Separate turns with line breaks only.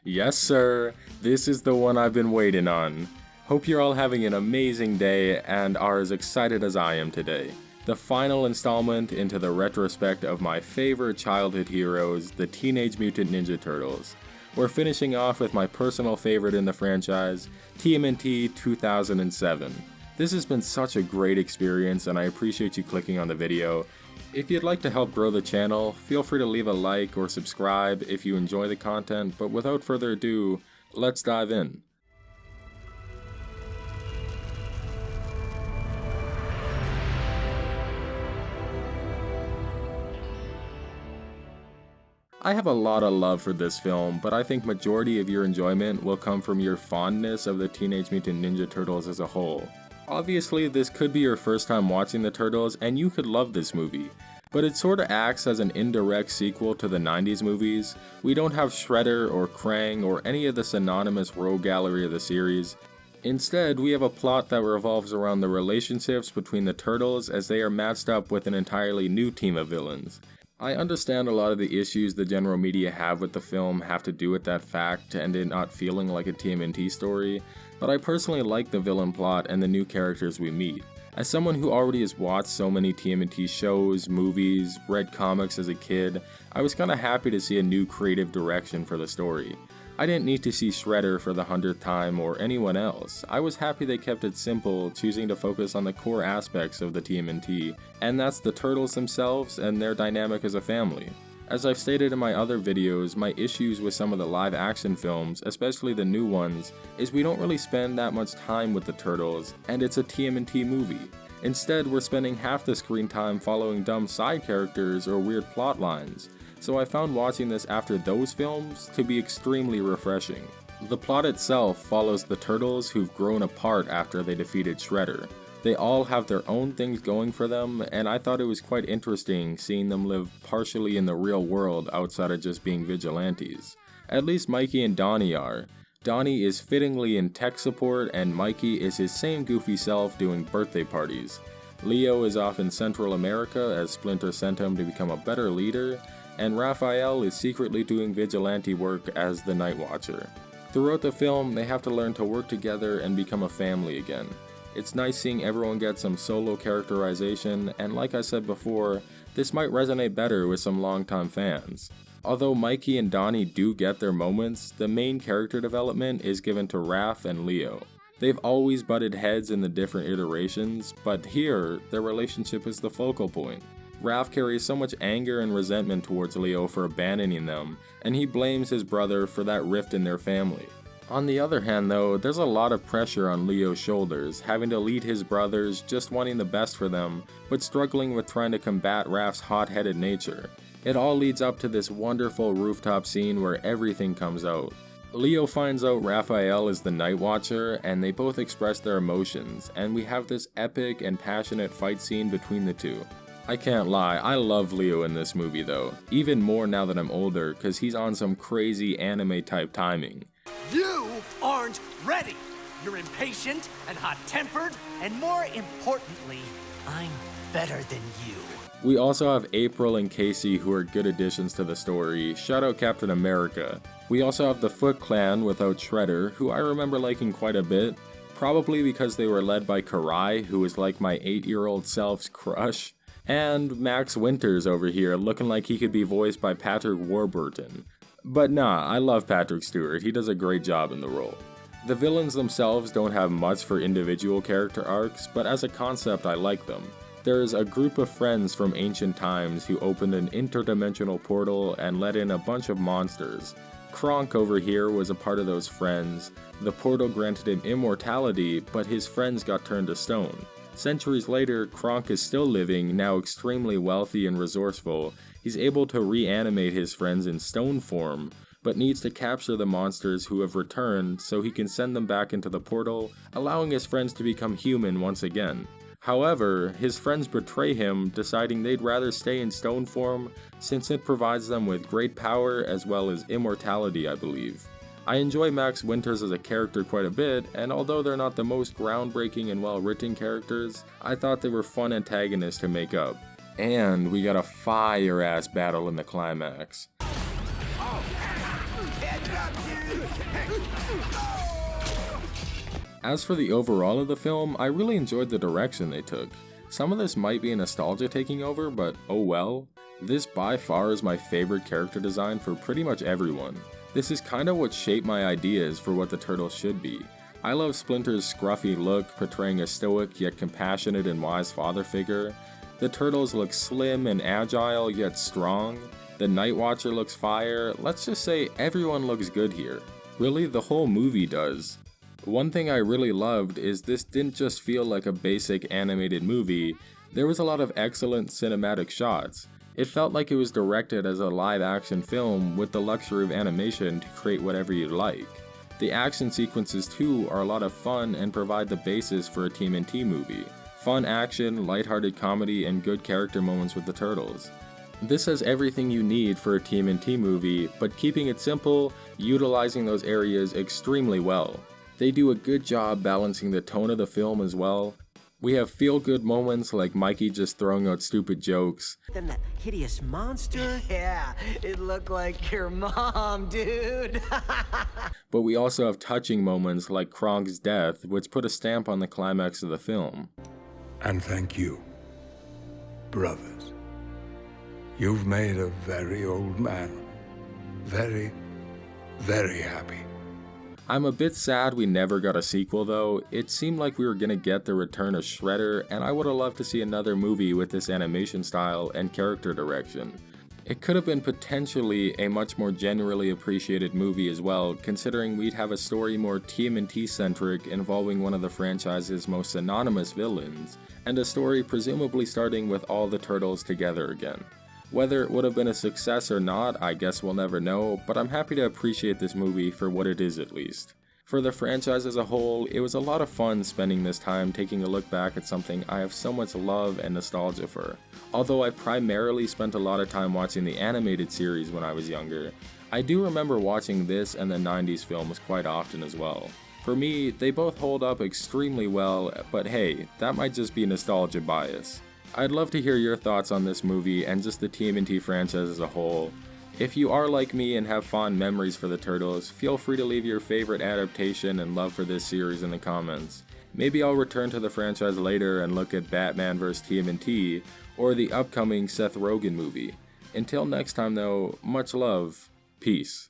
Yes, sir. This is the one I've been waiting on. Hope you're all having an amazing day and are as excited as I am today. The final installment into the retrospect of my favorite childhood heroes, the Teenage Mutant Ninja Turtles. We're finishing off with my personal favorite in the franchise, TMNT 2007. This has been such a great experience and I appreciate you clicking on the video. If you'd like to help grow the channel, feel free to leave a like or subscribe if you enjoy the content, but without further ado, let's dive in. I have a lot of love for this film, but I think majority of your enjoyment will come from your fondness of the Teenage Mutant Ninja Turtles as a whole. Obviously, this could be your first time watching the Turtles and you could love this movie, but it sorta acts as an indirect sequel to the 90s movies. We don't have Shredder or Krang or any of the synonymous rogue gallery of the series. Instead, we have a plot that revolves around the relationships between the Turtles as they are matched up with an entirely new team of villains. I understand a lot of the issues the general media have with the film have to do with that fact and it not feeling like a TMNT story, but I personally like the villain plot and the new characters we meet. As someone who already has watched so many TMNT shows, movies, read comics as a kid, I was kinda happy to see a new creative direction for the story. I didn't need to see Shredder for the 100th time or anyone else. I was happy they kept it simple, choosing to focus on the core aspects of the TMNT, and that's the Turtles themselves and their dynamic as a family. As I've stated in my other videos, my issues with some of the live action films, especially the new ones, is we don't really spend that much time with the Turtles, and it's a TMNT movie. Instead, we're spending half the screen time following dumb side characters or weird plot lines. So I found watching this after those films to be extremely refreshing. The plot itself follows the Turtles who've grown apart after they defeated Shredder. They all have their own things going for them, and I thought it was quite interesting seeing them live partially in the real world outside of just being vigilantes. At least Mikey and Donnie are. Donnie is fittingly in tech support, and Mikey is his same goofy self doing birthday parties. Leo is off in Central America as Splinter sent him to become a better leader, and Raphael is secretly doing vigilante work as the Night Watcher. Throughout the film, they have to learn to work together and become a family again. It's nice seeing everyone get some solo characterization, and like I said before, this might resonate better with some longtime fans. Although Mikey and Donnie do get their moments, the main character development is given to Raph and Leo. They've always butted heads in the different iterations, but here, their relationship is the focal point. Raph carries so much anger and resentment towards Leo for abandoning them, and he blames his brother for that rift in their family. On the other hand though, there's a lot of pressure on Leo's shoulders, having to lead his brothers, just wanting the best for them, but struggling with trying to combat Raph's hot-headed nature. It all leads up to this wonderful rooftop scene where everything comes out. Leo finds out Raphael is the Night Watcher, and they both express their emotions, and we have this epic and passionate fight scene between the two. I can't lie, I love Leo in this movie though, even more now that I'm older, cause he's on some crazy anime type timing.
You aren't ready! You're impatient and hot-tempered, and more importantly, I'm better than you.
We also have April and Casey who are good additions to the story, shout out Captain America. We also have the Foot Clan without Shredder, who I remember liking quite a bit, probably because they were led by Karai, who was like my 8-year-old self's crush. And Max Winters over here looking like he could be voiced by Patrick Warburton. But nah, I love Patrick Stewart, he does a great job in the role. The villains themselves don't have much for individual character arcs, but as a concept I like them. There's a group of friends from ancient times who opened an interdimensional portal and let in a bunch of monsters. Kronk over here was a part of those friends. The portal granted him immortality, but his friends got turned to stone. Centuries later, Kronk is still living, now extremely wealthy and resourceful. He's able to reanimate his friends in stone form, but needs to capture the monsters who have returned so he can send them back into the portal, allowing his friends to become human once again. However, his friends betray him, deciding they'd rather stay in stone form since it provides them with great power as well as immortality, I believe. I enjoy Max Winters as a character quite a bit, and although they're not the most groundbreaking and well-written characters, I thought they were fun antagonists to make up. And we got a fire-ass battle in the climax.
Heads up, dude!
As for the overall of the film, I really enjoyed the direction they took. Some of this might be nostalgia taking over, but oh well. This by far is my favorite character design for pretty much everyone. This is kinda what shaped my ideas for what the Turtles should be. I love Splinter's scruffy look, portraying a stoic yet compassionate and wise father figure. The Turtles look slim and agile yet strong. The Night Watcher looks fire. Let's just say everyone looks good here. Really, the whole movie does. One thing I really loved is this didn't just feel like a basic animated movie, there was a lot of excellent cinematic shots. It felt like it was directed as a live action film with the luxury of animation to create whatever you'd like. The action sequences too are a lot of fun and provide the basis for a TMNT movie. Fun action, lighthearted comedy, and good character moments with the Turtles. This has everything you need for a TMNT movie, but keeping it simple, utilizing those areas extremely well. They do a good job balancing the tone of the film as well. We have feel-good moments like Mikey just throwing out stupid jokes.
Then that hideous monster? Yeah, it looked like your mom, dude.
But we also have touching moments like Kronk's death, which put a stamp on the climax of the film.
And thank you, brothers. You've made a very old man very, very happy.
I'm a bit sad we never got a sequel though. It seemed like we were gonna get the return of Shredder, and I would have loved to see another movie with this animation style and character direction. It could have been potentially a much more generally appreciated movie as well, considering we'd have a story more TMNT centric involving one of the franchise's most synonymous villains, and a story presumably starting with all the Turtles together again. Whether it would have been a success or not, I guess we'll never know, but I'm happy to appreciate this movie for what it is at least. For the franchise as a whole, it was a lot of fun spending this time taking a look back at something I have so much love and nostalgia for. Although I primarily spent a lot of time watching the animated series when I was younger, I do remember watching this and the 90s films quite often as well. For me, they both hold up extremely well, but hey, that might just be nostalgia bias. I'd love to hear your thoughts on this movie and just the TMNT franchise as a whole. If you are like me and have fond memories for the Turtles, feel free to leave your favorite adaptation and love for this series in the comments. Maybe I'll return to the franchise later and look at Batman vs TMNT or the upcoming Seth Rogen movie. Until next time though, much love, peace.